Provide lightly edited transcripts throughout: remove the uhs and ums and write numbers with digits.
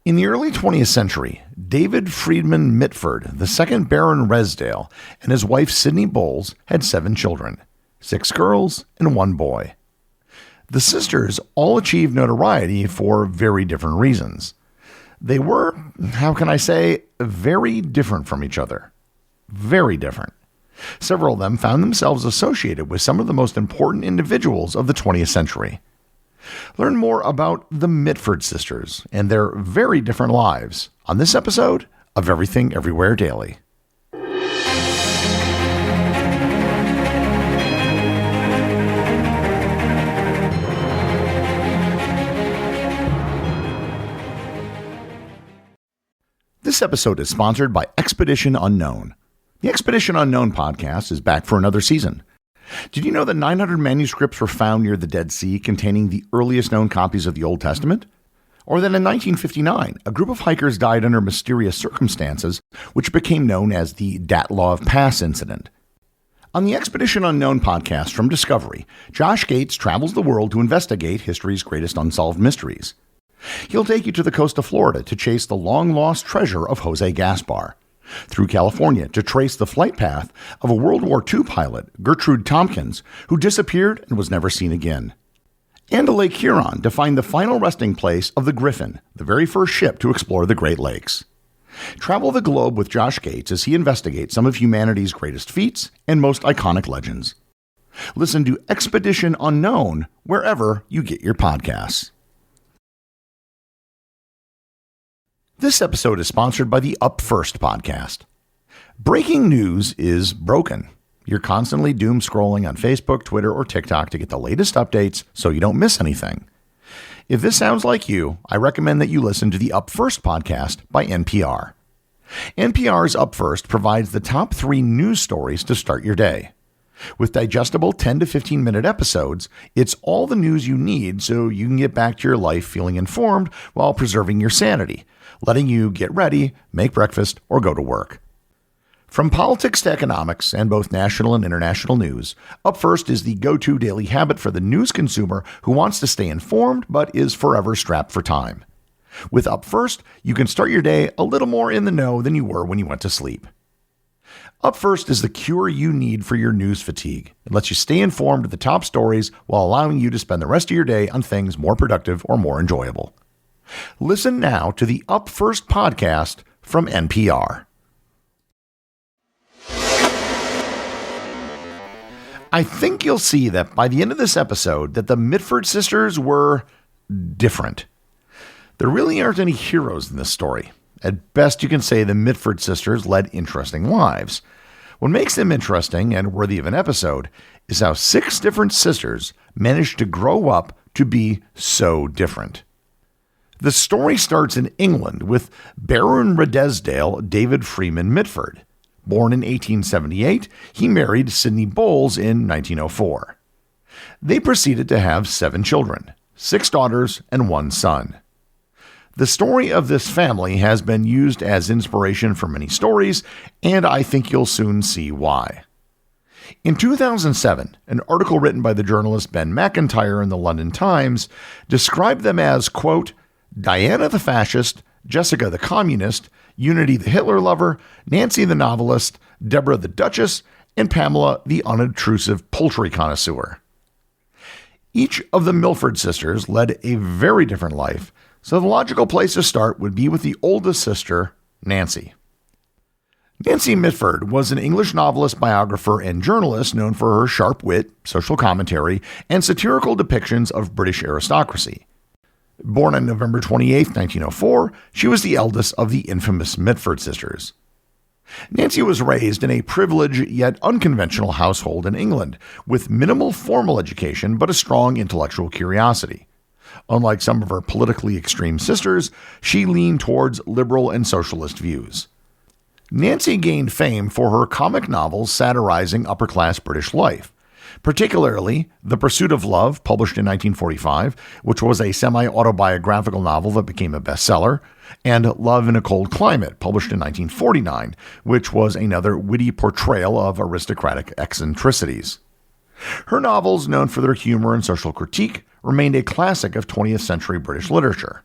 In the early 20th century, David Freeman-Mitford, the second Baron Redesdale, and his wife Sidney Bowles had 7 children, 6 girls and 1 boy. The sisters all achieved notoriety for very different reasons. They were, very different from each other. Very different. Several of them found themselves associated with some of the most important individuals of the 20th century. Learn more about the Mitford Sisters and their very different lives on this episode of Everything Everywhere Daily. This episode is sponsored by Expedition Unknown. The Expedition Unknown podcast is back for another season. Did you know that 900 manuscripts were found near the Dead Sea containing the earliest known copies of the Old Testament? Or that in 1959, a group of hikers died under mysterious circumstances, which became known as the Dyatlov Pass incident? On the Expedition Unknown podcast from Discovery, Josh Gates travels the world to investigate history's greatest unsolved mysteries. He'll take you to the coast of Florida to chase the long-lost treasure of Jose Gaspar, through California to trace the flight path of a World War II pilot, Gertrude Tompkins, who disappeared and was never seen again, and to Lake Huron to find the final resting place of the Griffin, the very first ship to explore the Great Lakes. Travel the globe with Josh Gates as he investigates some of humanity's greatest feats and most iconic legends. Listen to Expedition Unknown wherever you get your podcasts. This episode is sponsored by the Up First podcast. Breaking news is broken. You're constantly doom scrolling on Facebook, Twitter, or TikTok to get the latest updates so you don't miss anything. If this sounds like you, I recommend that you listen to the Up First podcast by NPR. NPR's Up First provides the top 3 news stories to start your day. With digestible 10 to 15 minute episodes, it's all the news you need so you can get back to your life feeling informed while preserving your sanity, letting you get ready, make breakfast, or go to work. From politics to economics and both national and international news, Up First is the go-to daily habit for the news consumer who wants to stay informed but is forever strapped for time. With Up First, you can start your day a little more in the know than you were when you went to sleep. Up First is the cure you need for your news fatigue. It lets you stay informed of the top stories while allowing you to spend the rest of your day on things more productive or more enjoyable. Listen now to the Up First podcast from NPR. I think you'll see that by the end of this episode that the Mitford sisters were different. There really aren't any heroes in this story. At best, you can say the Mitford sisters led interesting lives. What makes them interesting and worthy of an episode is how 6 different sisters managed to grow up to be so different. The story starts in England with Baron Redesdale David Freeman-Mitford. Born in 1878, he married Sidney Bowles in 1904. They proceeded to have 7 children, 6 daughters and 1 son. The story of this family has been used as inspiration for many stories, and I think you'll soon see why. In 2007, an article written by the journalist Ben McIntyre in the London Times described them as, quote, Diana the fascist, Jessica the communist, Unity the Hitler lover, Nancy the novelist, Deborah the duchess, and Pamela the unobtrusive poultry connoisseur. Each of the Mitford sisters led a very different life, so the logical place to start would be with the oldest sister, Nancy. Nancy Mitford was an English novelist, biographer, and journalist known for her sharp wit, social commentary, and satirical depictions of British aristocracy. Born on November 28, 1904, she was the eldest of the infamous Mitford sisters. Nancy was raised in a privileged yet unconventional household in England, with minimal formal education but a strong intellectual curiosity. Unlike some of her politically extreme sisters, she leaned towards liberal and socialist views. Nancy gained fame for her comic novels satirizing upper-class British life, particularly The Pursuit of Love, published in 1945, which was a semi-autobiographical novel that became a bestseller, and Love in a Cold Climate, published in 1949, which was another witty portrayal of aristocratic eccentricities. Her novels, known for their humor and social critique, remained a classic of 20th century British literature.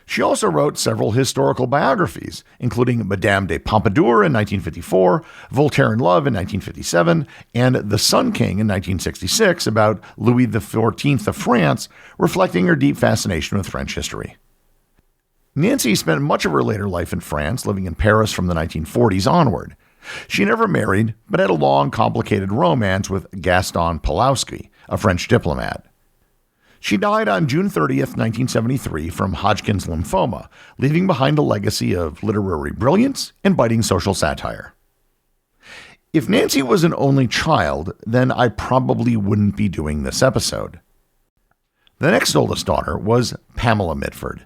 She also wrote several historical biographies, including Madame de Pompadour in 1954, Voltaire in Love in 1957, and The Sun King in 1966 about Louis XIV of France, reflecting her deep fascination with French history. Nancy spent much of her later life in France, living in Paris from the 1940s onward. She never married, but had a long, complicated romance with Gaston Pulowski, a French diplomat. She died on June 30th, 1973, from Hodgkin's lymphoma, leaving behind a legacy of literary brilliance and biting social satire. If Nancy was an only child, then I probably wouldn't be doing this episode. The next oldest daughter was Pamela Mitford.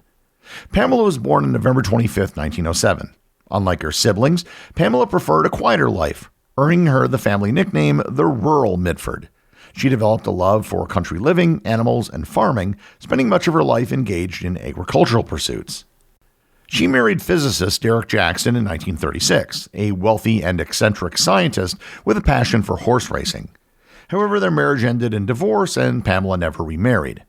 Pamela was born on November 25th, 1907. Unlike her siblings, Pamela preferred a quieter life, earning her the family nickname the Rural Mitford. She developed a love for country living, animals, and farming, spending much of her life engaged in agricultural pursuits. She married physicist Derek Jackson in 1936, a wealthy and eccentric scientist with a passion for horse racing. However, their marriage ended in divorce, and Pamela never remarried.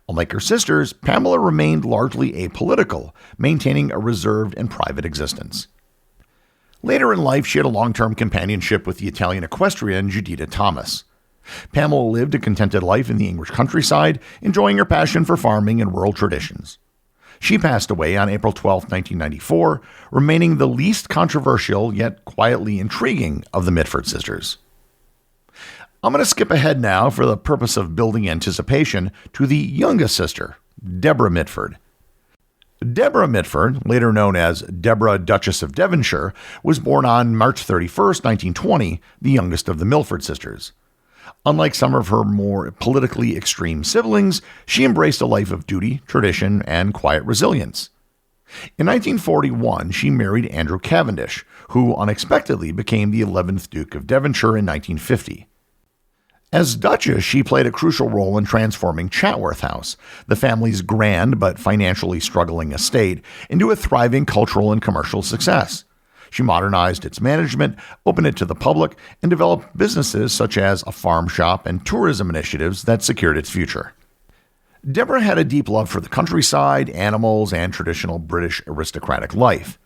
Unlike her sisters, Pamela remained largely apolitical, maintaining a reserved and private existence. Later in life, she had a long-term companionship with the Italian equestrian Judita Thomas. Pamela lived a contented life in the English countryside, enjoying her passion for farming and rural traditions. She passed away on April 12, 1994, remaining the least controversial yet quietly intriguing of the Mitford sisters. I'm going to skip ahead now for the purpose of building anticipation to the youngest sister, Deborah Mitford. Deborah Mitford, later known as Deborah, Duchess of Devonshire, was born on March 31st, 1920, the youngest of the Mitford sisters. Unlike some of her more politically extreme siblings, she embraced a life of duty, tradition, and quiet resilience. In 1941, she married Andrew Cavendish, who unexpectedly became the 11th Duke of Devonshire in 1950. As Duchess, she played a crucial role in transforming Chatsworth House, the family's grand but financially struggling estate, into a thriving cultural and commercial success. She modernized its management, opened it to the public, and developed businesses such as a farm shop and tourism initiatives that secured its future. Deborah had a deep love for the countryside, animals, and traditional British aristocratic life.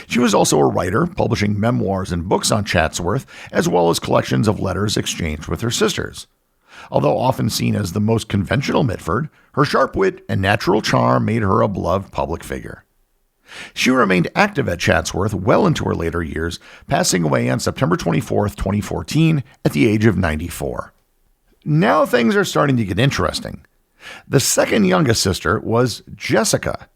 She was also a writer, publishing memoirs and books on Chatsworth, as well as collections of letters exchanged with her sisters. Although often seen as the most conventional Mitford, her sharp wit and natural charm made her a beloved public figure. She remained active at Chatsworth well into her later years, passing away on September 24, 2014, at the age of 94. Now things are starting to get interesting. The second youngest sister was Jessica.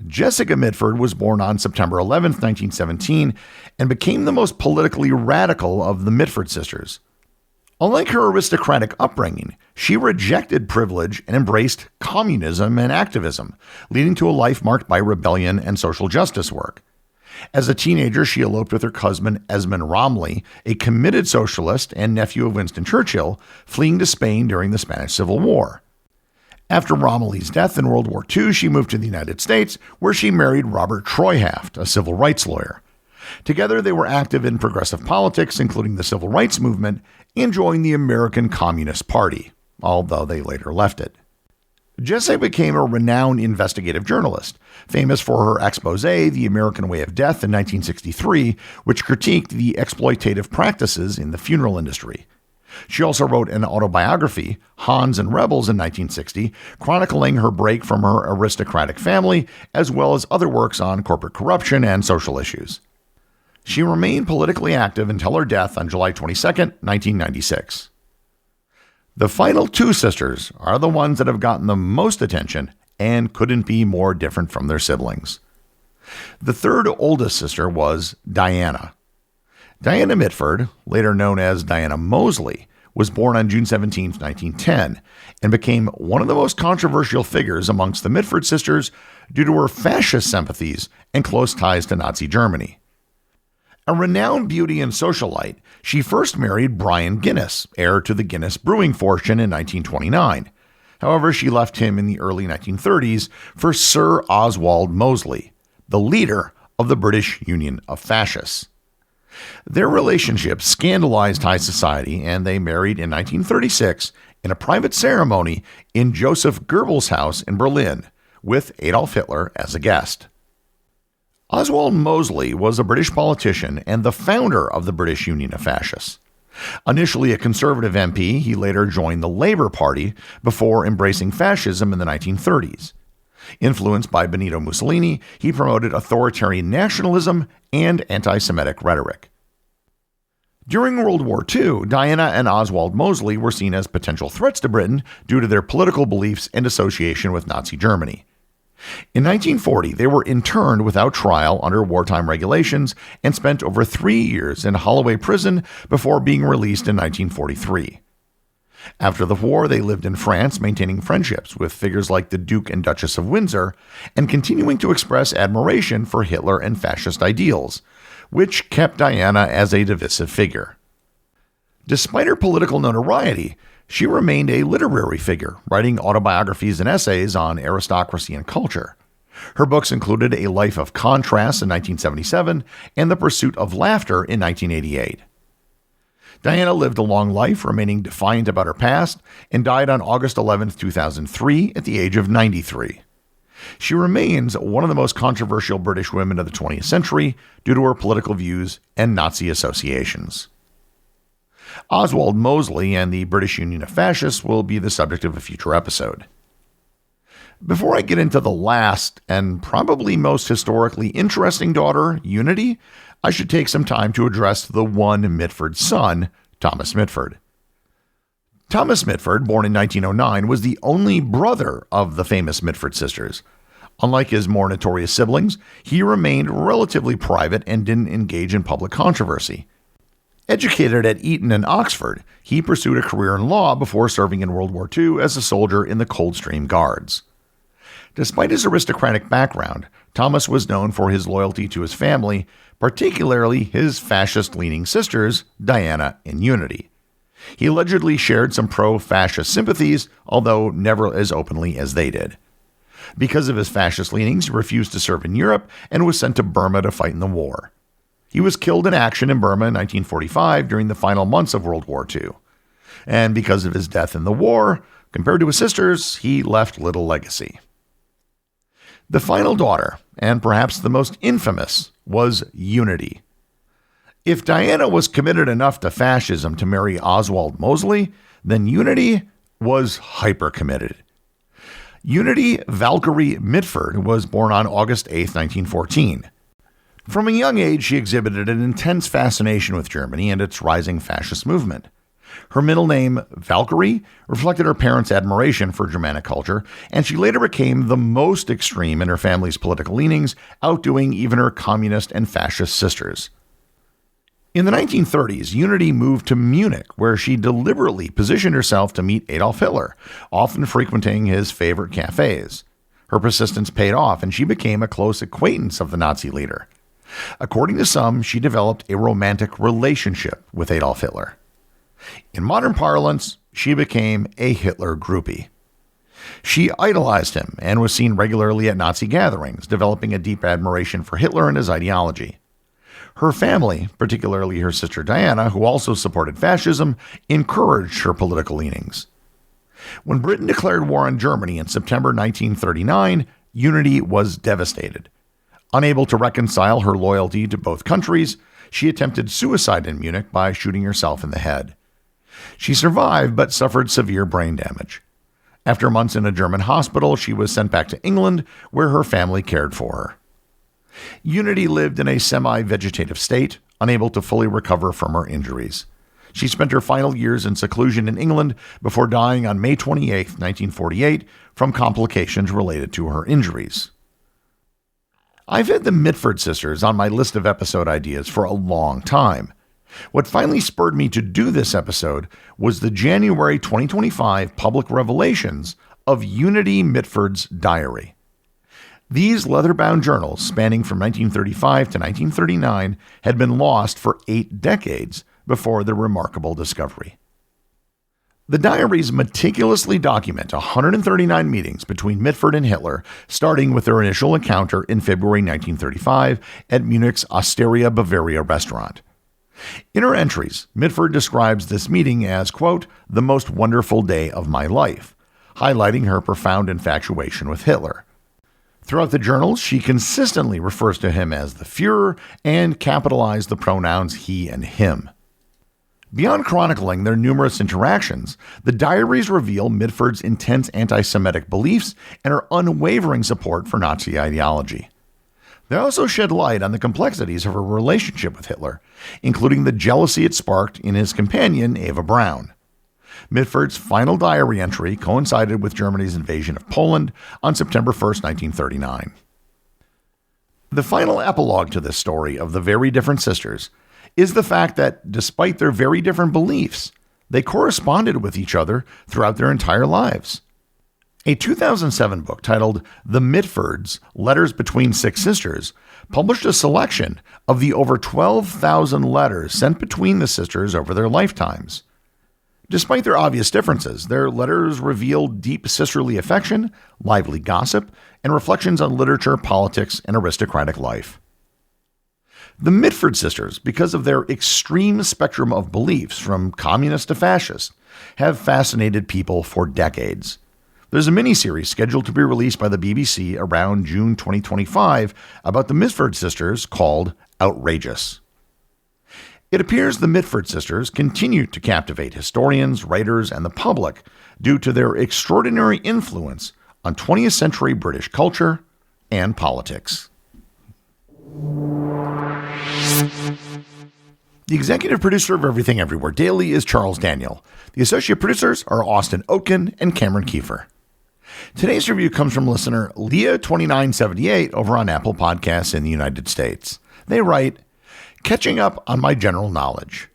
Jessica Mitford was born on September 11, 1917, and became the most politically radical of the Mitford sisters. Unlike her aristocratic upbringing, she rejected privilege and embraced communism and activism, leading to a life marked by rebellion and social justice work. As a teenager, she eloped with her cousin Esmond Romilly, a committed socialist and nephew of Winston Churchill, fleeing to Spain during the Spanish Civil War. After Romilly's death in World War II, she moved to the United States, where she married Robert Troyhaft, a civil rights lawyer. Together, they were active in progressive politics, including the civil rights movement, and joined the American Communist Party, although they later left it. Jessie became a renowned investigative journalist, famous for her expose, The American Way of Death, in 1963, which critiqued the exploitative practices in the funeral industry. She also wrote an autobiography, Hans and Rebels, in 1960, chronicling her break from her aristocratic family, as well as other works on corporate corruption and social issues. She remained politically active until her death on July 22, 1996. The final two sisters are the ones that have gotten the most attention and couldn't be more different from their siblings. The third oldest sister was Diana. Diana Mitford, later known as Diana Moseley, was born on June 17, 1910, and became one of the most controversial figures amongst the Mitford sisters due to her fascist sympathies and close ties to Nazi Germany. A renowned beauty and socialite, she first married Brian Guinness, heir to the Guinness brewing fortune, in 1929. However, she left him in the early 1930s for Sir Oswald Mosley, the leader of the British Union of Fascists. Their relationship scandalized high society, and they married in 1936 in a private ceremony in Joseph Goebbels' house in Berlin, with Adolf Hitler as a guest. Oswald Mosley was a British politician and the founder of the British Union of Fascists. Initially a conservative MP, he later joined the Labour Party before embracing fascism in the 1930s. Influenced by Benito Mussolini, he promoted authoritarian nationalism and anti-Semitic rhetoric. During World War II, Diana and Oswald Mosley were seen as potential threats to Britain due to their political beliefs and association with Nazi Germany. In 1940, they were interned without trial under wartime regulations and spent over 3 years in Holloway Prison before being released in 1943. After the war, they lived in France, maintaining friendships with figures like the Duke and Duchess of Windsor and continuing to express admiration for Hitler and fascist ideals, which kept Diana as a divisive figure. Despite her political notoriety, she remained a literary figure, writing autobiographies and essays on aristocracy and culture. Her books included A Life of Contrast in 1977 and The Pursuit of Laughter in 1988. Diana lived a long life, remaining defiant about her past, and died on August 11, 2003, at the age of 93. She remains one of the most controversial British women of the 20th century due to her political views and Nazi associations. Oswald Mosley and the British Union of Fascists will be the subject of a future episode. Before I get into the last and probably most historically interesting daughter, Unity, I should take some time to address the one Mitford son, Thomas Mitford. Thomas Mitford, born in 1909, was the only brother of the famous Mitford sisters. Unlike his more notorious siblings, he remained relatively private and didn't engage in public controversy. Educated at Eton and Oxford, he pursued a career in law before serving in World War II as a soldier in the Coldstream Guards. Despite his aristocratic background, Thomas was known for his loyalty to his family, particularly his fascist-leaning sisters, Diana and Unity. He allegedly shared some pro-fascist sympathies, although never as openly as they did. Because of his fascist leanings, he refused to serve in Europe and was sent to Burma to fight in the war. He was killed in action in Burma in 1945 during the final months of World War II. And because of his death in the war, compared to his sisters, he left little legacy. The final daughter, and perhaps the most infamous, was Unity. If Diana was committed enough to fascism to marry Oswald Mosley, then Unity was hyper-committed. Unity Valkyrie Mitford was born on August 8, 1914. From a young age, she exhibited an intense fascination with Germany and its rising fascist movement. Her middle name, Valkyrie, reflected her parents' admiration for Germanic culture, and she later became the most extreme in her family's political leanings, outdoing even her communist and fascist sisters. In the 1930s, Unity moved to Munich, where she deliberately positioned herself to meet Adolf Hitler, often frequenting his favorite cafes. Her persistence paid off, and she became a close acquaintance of the Nazi leader. According to some, she developed a romantic relationship with Adolf Hitler. In modern parlance, she became a Hitler groupie. She idolized him and was seen regularly at Nazi gatherings, developing a deep admiration for Hitler and his ideology. Her family, particularly her sister Diana, who also supported fascism, encouraged her political leanings. When Britain declared war on Germany in September 1939, Unity was devastated. Unable to reconcile her loyalty to both countries, she attempted suicide in Munich by shooting herself in the head. She survived but suffered severe brain damage. After months in a German hospital, she was sent back to England, where her family cared for her. Unity lived in a semi-vegetative state, unable to fully recover from her injuries. She spent her final years in seclusion in England before dying on May 28, 1948, from complications related to her injuries. I've had the Mitford sisters on my list of episode ideas for a long time. What finally spurred me to do this episode was the January 2025 public revelations of Unity Mitford's diary. These leather-bound journals, spanning from 1935 to 1939, had been lost for 8 decades before their remarkable discovery. The diaries meticulously document 139 meetings between Mitford and Hitler, starting with their initial encounter in February 1935 at Munich's Osteria Bavaria restaurant. In her entries, Mitford describes this meeting as, quote, the most wonderful day of my life, highlighting her profound infatuation with Hitler. Throughout the journals, she consistently refers to him as the Führer and capitalized the pronouns he and him. Beyond chronicling their numerous interactions, the diaries reveal Mitford's intense anti-Semitic beliefs and her unwavering support for Nazi ideology. They also shed light on the complexities of her relationship with Hitler, including the jealousy it sparked in his companion, Eva Braun. Mitford's final diary entry coincided with Germany's invasion of Poland on September 1, 1939. The final epilogue to this story of the very different sisters is the fact that, despite their very different beliefs, they corresponded with each other throughout their entire lives. A 2007 book titled The Mitfords: Letters Between Six Sisters published a selection of the over 12,000 letters sent between the sisters over their lifetimes. Despite their obvious differences, their letters revealed deep sisterly affection, lively gossip, and reflections on literature, politics, and aristocratic life. The Mitford sisters, because of their extreme spectrum of beliefs from communist to fascist, have fascinated people for decades. There's a miniseries scheduled to be released by the BBC around June 2025 about the Mitford sisters called Outrageous. It appears the Mitford sisters continue to captivate historians, writers, and the public due to their extraordinary influence on 20th century British culture and politics. The executive producer of Everything Everywhere Daily is Charles Daniel. The associate producers are Austin Oatkin and Cameron Kiefer. Today's review comes from listener Leah2978 over on Apple Podcasts in the United States. They write, "Catching up on my general knowledge.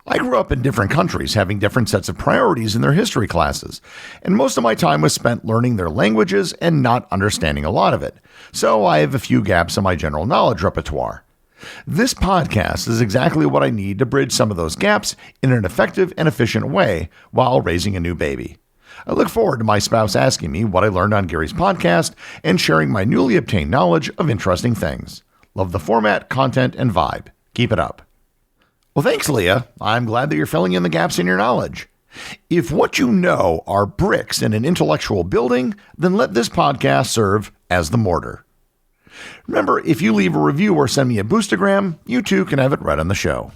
I grew up in different countries having different sets of priorities in their history classes, and most of my time was spent learning their languages and not understanding a lot of it, so I have a few gaps in my general knowledge repertoire. This podcast is exactly what I need to bridge some of those gaps in an effective and efficient way while raising a new baby. I look forward to my spouse asking me what I learned on Gary's podcast and sharing my newly obtained knowledge of interesting things. Love the format, content, and vibe. Keep it up." Well, thanks, Leah. I'm glad that you're filling in the gaps in your knowledge. If what you know are bricks in an intellectual building, then let this podcast serve as the mortar. Remember, if you leave a review or send me a boostagram, you too can have it read on the show.